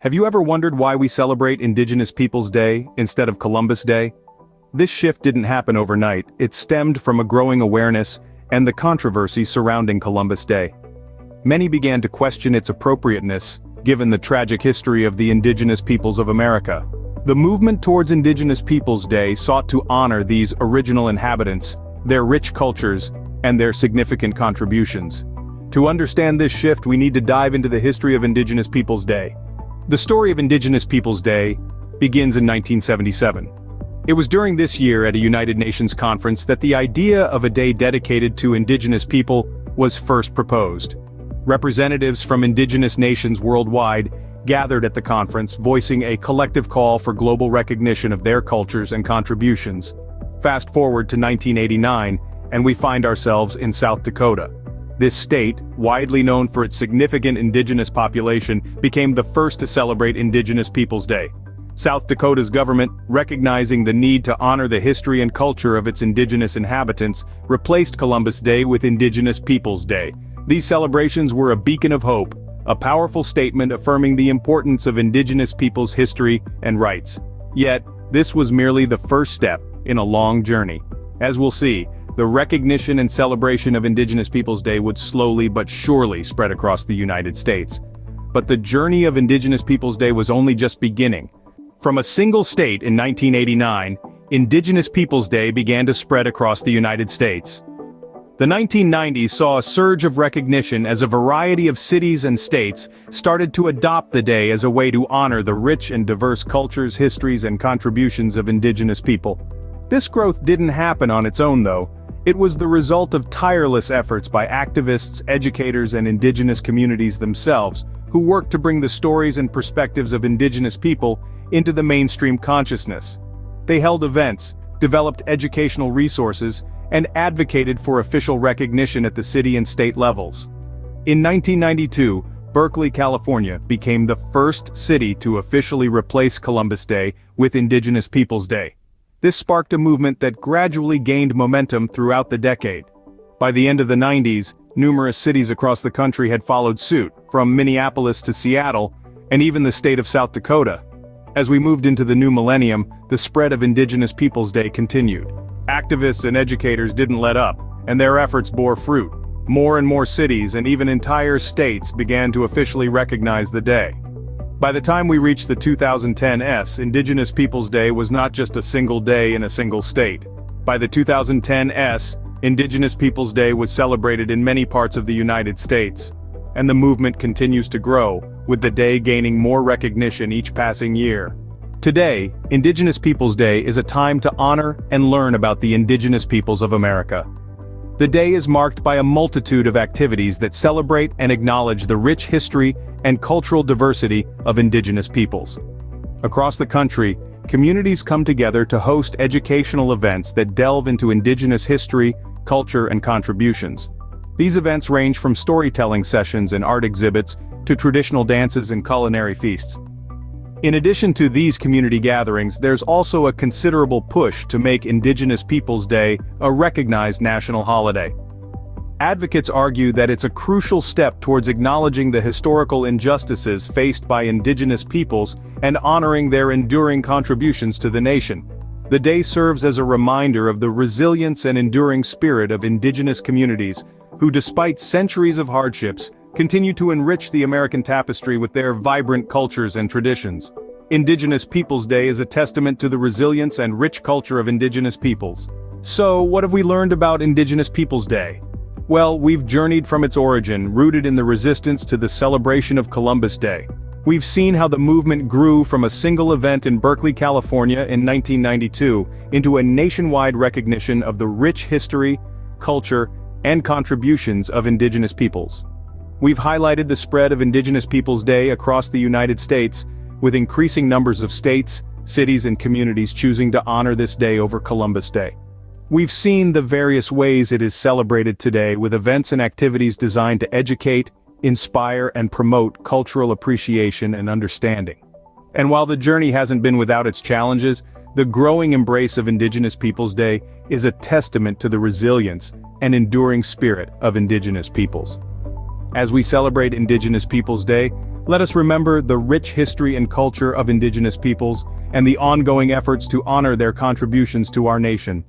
Have you ever wondered why we celebrate Indigenous Peoples Day instead of Columbus Day? This shift didn't happen overnight. It stemmed from a growing awareness and the controversy surrounding Columbus Day. Many began to question its appropriateness, given the tragic history of the indigenous peoples of America. The movement towards Indigenous Peoples Day sought to honor these original inhabitants, their rich cultures, and their significant contributions. To understand this shift, we need to dive into the history of Indigenous Peoples Day. The story of Indigenous Peoples Day begins in 1977. It was during this year at a United Nations conference that the idea of a day dedicated to Indigenous people was first proposed. Representatives from indigenous nations worldwide gathered at the conference, voicing a collective call for global recognition of their cultures and contributions. Fast forward to 1989, and we find ourselves in South Dakota. This state, widely known for its significant indigenous population, became the first to celebrate Indigenous Peoples Day. South Dakota's government, recognizing the need to honor the history and culture of its indigenous inhabitants, replaced Columbus Day with Indigenous Peoples Day. These celebrations were a beacon of hope, a powerful statement affirming the importance of indigenous peoples' history and rights. Yet, this was merely the first step in a long journey. As we'll see, the recognition and celebration of Indigenous Peoples Day would slowly but surely spread across the United States. But the journey of Indigenous Peoples Day was only just beginning. From a single state in 1989, Indigenous Peoples Day began to spread across the United States. The 1990s saw a surge of recognition as a variety of cities and states started to adopt the day as a way to honor the rich and diverse cultures, histories, and contributions of indigenous people. This growth didn't happen on its own, though. It was the result of tireless efforts by activists, educators, and indigenous communities themselves, who worked to bring the stories and perspectives of indigenous people into the mainstream consciousness. They held events, developed educational resources, and advocated for official recognition at the city and state levels. In 1992, Berkeley, California, became the first city to officially replace Columbus Day with Indigenous Peoples Day. This sparked a movement that gradually gained momentum throughout the decade. By the end of the 90s, numerous cities across the country had followed suit, from Minneapolis to Seattle, and even the state of South Dakota. As we moved into the new millennium, the spread of Indigenous Peoples Day continued. Activists and educators didn't let up, and their efforts bore fruit. More and more cities and even entire states began to officially recognize the day. By the time we reached the 2010s, Indigenous Peoples Day was not just a single day in a single state. By the 2010s, Indigenous Peoples Day was celebrated in many parts of the United States. And the movement continues to grow, with the day gaining more recognition each passing year. Today, Indigenous Peoples Day is a time to honor and learn about the indigenous peoples of America. The day is marked by a multitude of activities that celebrate and acknowledge the rich history and cultural diversity of indigenous peoples. Across the country, communities come together to host educational events that delve into indigenous history, culture, and contributions. These events range from storytelling sessions and art exhibits to traditional dances and culinary feasts. In addition to these community gatherings, there's also a considerable push to make Indigenous Peoples Day a recognized national holiday. Advocates argue that it's a crucial step towards acknowledging the historical injustices faced by indigenous peoples and honoring their enduring contributions to the nation. The day serves as a reminder of the resilience and enduring spirit of indigenous communities, who despite centuries of hardships, continue to enrich the American tapestry with their vibrant cultures and traditions. Indigenous Peoples Day is a testament to the resilience and rich culture of indigenous peoples. So, what have we learned about Indigenous Peoples Day? Well, we've journeyed from its origin, rooted in the resistance to the celebration of Columbus Day. We've seen how the movement grew from a single event in Berkeley, California in 1992 into a nationwide recognition of the rich history, culture, and contributions of indigenous peoples. We've highlighted the spread of Indigenous Peoples Day across the United States, with increasing numbers of states, cities, and communities choosing to honor this day over Columbus Day. We've seen the various ways it is celebrated today, with events and activities designed to educate, inspire, and promote cultural appreciation and understanding. And while the journey hasn't been without its challenges, the growing embrace of Indigenous Peoples Day is a testament to the resilience and enduring spirit of indigenous peoples. As we celebrate Indigenous Peoples Day, Let us remember the rich history and culture of Indigenous peoples, and the ongoing efforts to honor their contributions to our nation.